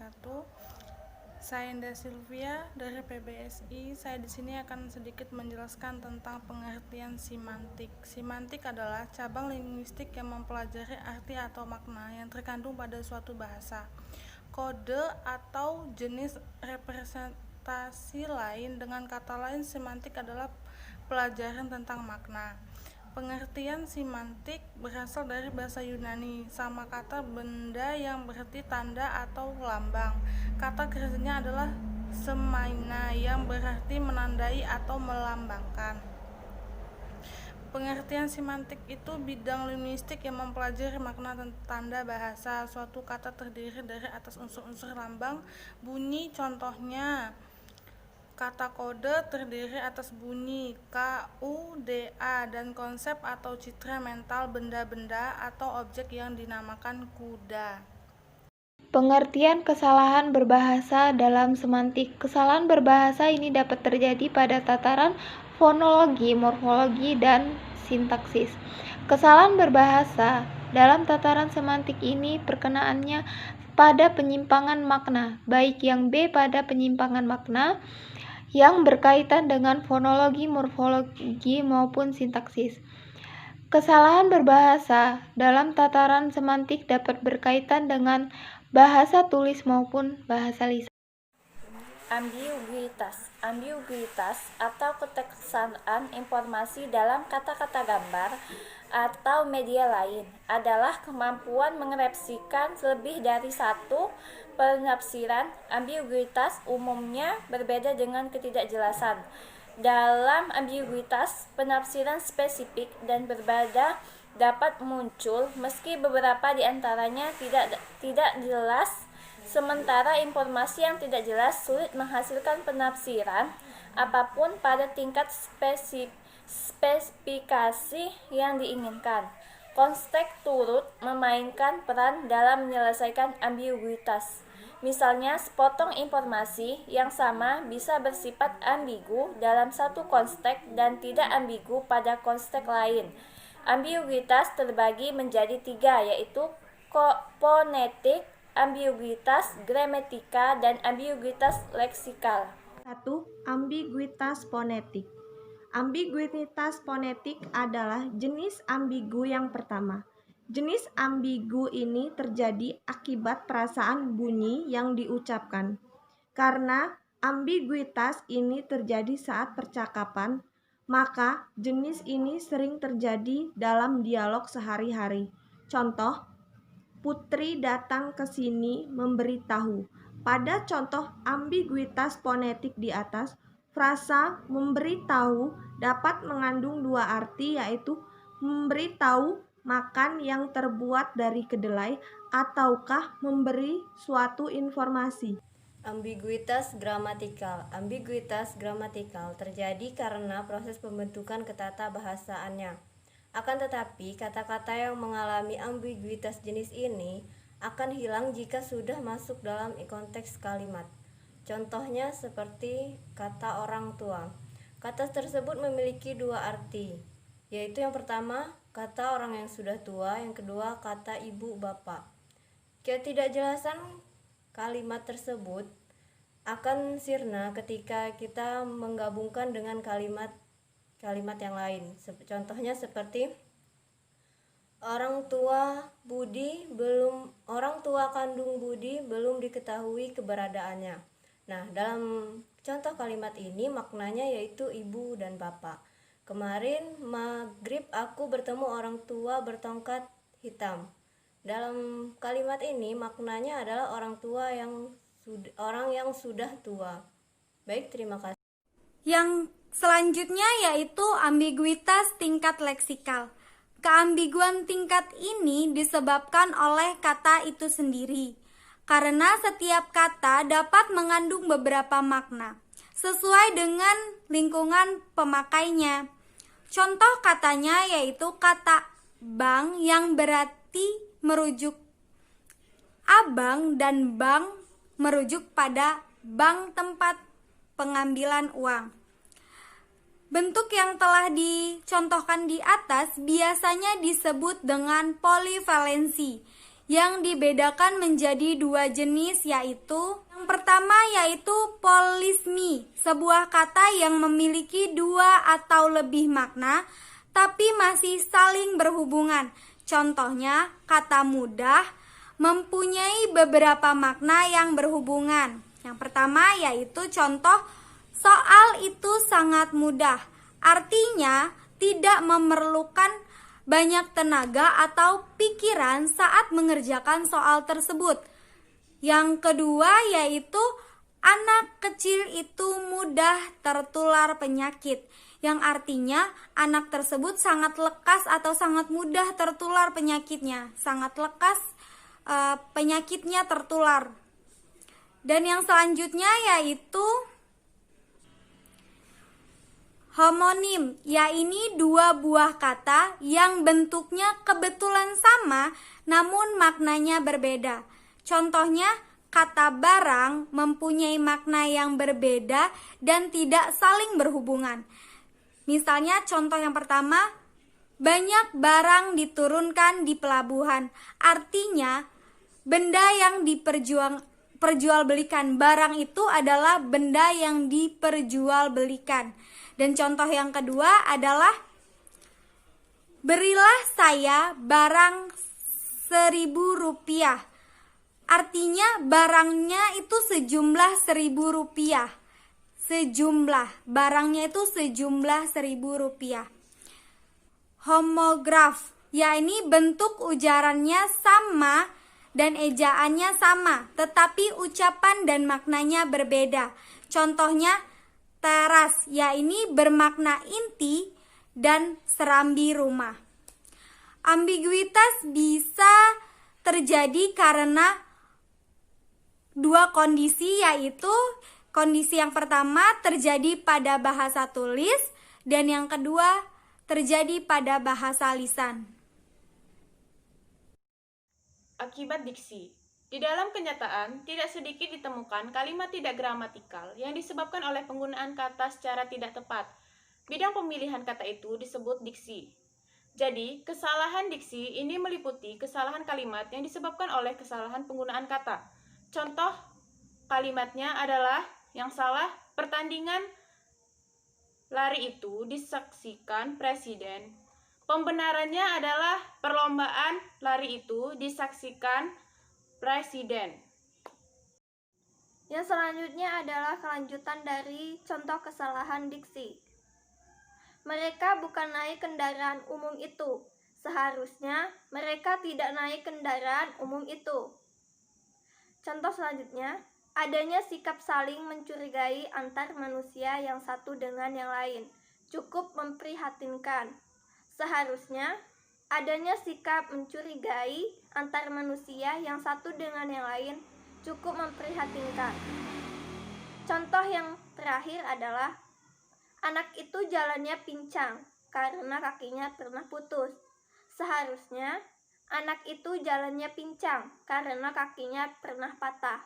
wabarakatuh. Saya Indah Sylvia dari PBSI. Saya di sini akan sedikit menjelaskan tentang pengertian semantik. Semantik adalah cabang linguistik yang mempelajari arti atau makna yang terkandung pada suatu bahasa, kode atau jenis representasi lain. Dengan kata lain, semantik adalah pelajaran tentang makna. Pengertian semantik berasal dari bahasa Yunani, sama kata benda yang berarti tanda atau lambang. Kata kerjanya adalah semaina yang berarti menandai atau melambangkan. Pengertian semantik itu bidang linguistik yang mempelajari makna tanda bahasa. Suatu kata terdiri dari atas unsur-unsur lambang bunyi, contohnya kata kode terdiri atas bunyi KUDA dan konsep atau citra mental benda-benda atau objek yang dinamakan kuda. Pengertian kesalahan berbahasa dalam semantik. Kesalahan berbahasa ini dapat terjadi pada tataran fonologi, morfologi, dan sintaksis. Kesalahan berbahasa dalam tataran semantik ini perkenaannya pada penyimpangan makna, baik yang B pada penyimpangan makna yang berkaitan dengan fonologi, morfologi, maupun sintaksis. Kesalahan berbahasa dalam tataran semantik dapat berkaitan dengan bahasa tulis maupun bahasa lisan. Ambiguitas atau ketersangkaan informasi dalam kata-kata gambar atau media lain adalah kemampuan mengekspresikan lebih dari satu penafsiran. Ambiguitas umumnya berbeda dengan ketidakjelasan. Dalam ambiguitas, penafsiran spesifik dan berbeda dapat muncul meski beberapa di antaranya tidak jelas. Sementara informasi yang tidak jelas sulit menghasilkan penafsiran apapun pada tingkat spesifikasi yang diinginkan. Konteks turut memainkan peran dalam menyelesaikan ambiguitas. Misalnya, sepotong informasi yang sama bisa bersifat ambigu dalam satu konteks dan tidak ambigu pada konteks lain. Ambiguitas terbagi menjadi 3, yaitu fonetik, ambiguitas gramatikal, dan ambiguitas leksikal. 1. Ambiguitas fonetik. Ambiguitas fonetik adalah jenis ambigu yang pertama. Jenis ambigu ini terjadi akibat perasaan bunyi yang diucapkan. Karena ambiguitas ini terjadi saat percakapan, maka jenis ini sering terjadi dalam dialog sehari-hari. Contoh, Putri datang ke sini memberitahu. Pada contoh ambiguitas fonetik di atas, frasa memberitahu dapat mengandung dua arti, yaitu memberitahu makan yang terbuat dari kedelai ataukah memberi suatu informasi. Ambiguitas gramatikal. Ambiguitas gramatikal terjadi karena proses pembentukan ketata bahasaannya. Akan tetapi, kata-kata yang mengalami ambiguitas jenis ini akan hilang jika sudah masuk dalam konteks kalimat. Contohnya seperti kata orang tua. Kata tersebut memiliki dua arti, yaitu yang pertama, kata orang yang sudah tua, yang kedua, kata ibu bapak. Ketidakjelasan kalimat tersebut akan sirna ketika kita menggabungkan dengan kalimat yang lain. Contohnya seperti orang tua kandung Budi belum diketahui keberadaannya. Nah, dalam contoh kalimat ini maknanya yaitu ibu dan bapak. Kemarin maghrib aku bertemu orang tua bertongkat hitam. Dalam kalimat ini maknanya adalah orang yang sudah tua. Baik, terima kasih. Yang selanjutnya yaitu ambiguitas tingkat leksikal. Keambiguan tingkat ini disebabkan oleh kata itu sendiri, karena setiap kata dapat mengandung beberapa makna, sesuai dengan lingkungan pemakainya. Contoh katanya yaitu kata bank yang berarti merujuk abang dan bank merujuk pada bank tempat pengambilan uang. Bentuk yang telah dicontohkan di atas biasanya disebut dengan polivalensi, yang dibedakan menjadi dua jenis, yaitu yang pertama yaitu polismi, sebuah kata yang memiliki dua atau lebih makna tapi masih saling berhubungan. Contohnya, kata mudah mempunyai beberapa makna yang berhubungan. Yang pertama yaitu contoh, soal itu sangat mudah, artinya tidak memerlukan banyak tenaga atau pikiran saat mengerjakan soal tersebut. Yang kedua yaitu anak kecil itu mudah tertular penyakit, yang artinya anak tersebut sangat lekas atau sangat mudah tertular penyakitnya, sangat lekas penyakitnya tertular. Dan yang selanjutnya yaitu homonim, yaitu dua buah kata yang bentuknya kebetulan sama namun maknanya berbeda. Contohnya, kata barang mempunyai makna yang berbeda dan tidak saling berhubungan. Misalnya contoh yang pertama, banyak barang diturunkan di pelabuhan. Artinya, benda yang diperjualbelikan. Barang itu adalah benda yang diperjualbelikan. Dan contoh yang kedua adalah berilah saya barang 1.000 rupiah. Artinya barangnya itu sejumlah 1.000 rupiah. Barangnya itu sejumlah 1.000 rupiah. Homograf, yakni bentuk ujarannya sama dan ejaannya sama, tetapi ucapan dan maknanya berbeda. Contohnya, teras, yakni bermakna inti dan serambi rumah. Ambiguitas bisa terjadi karena dua kondisi, yaitu kondisi yang pertama terjadi pada bahasa tulis dan yang kedua terjadi pada bahasa lisan. Akibat diksi. Di dalam kenyataan, tidak sedikit ditemukan kalimat tidak gramatikal yang disebabkan oleh penggunaan kata secara tidak tepat. Bidang pemilihan kata itu disebut diksi. Jadi, kesalahan diksi ini meliputi kesalahan kalimat yang disebabkan oleh kesalahan penggunaan kata. Contoh kalimatnya adalah yang salah, pertandingan lari itu disaksikan presiden. Pembenarannya adalah perlombaan lari itu disaksikan presiden. Yang selanjutnya adalah kelanjutan dari contoh kesalahan diksi. Mereka bukan naik kendaraan umum itu. Seharusnya mereka tidak naik kendaraan umum itu. Contoh selanjutnya, adanya sikap saling mencurigai antar manusia yang satu dengan yang lain. Cukup memprihatinkan. Seharusnya adanya sikap mencurigai antar manusia yang satu dengan yang lain cukup memprihatinkan. Contoh yang terakhir adalah anak itu jalannya pincang karena kakinya pernah putus. Seharusnya anak itu jalannya pincang karena kakinya pernah patah.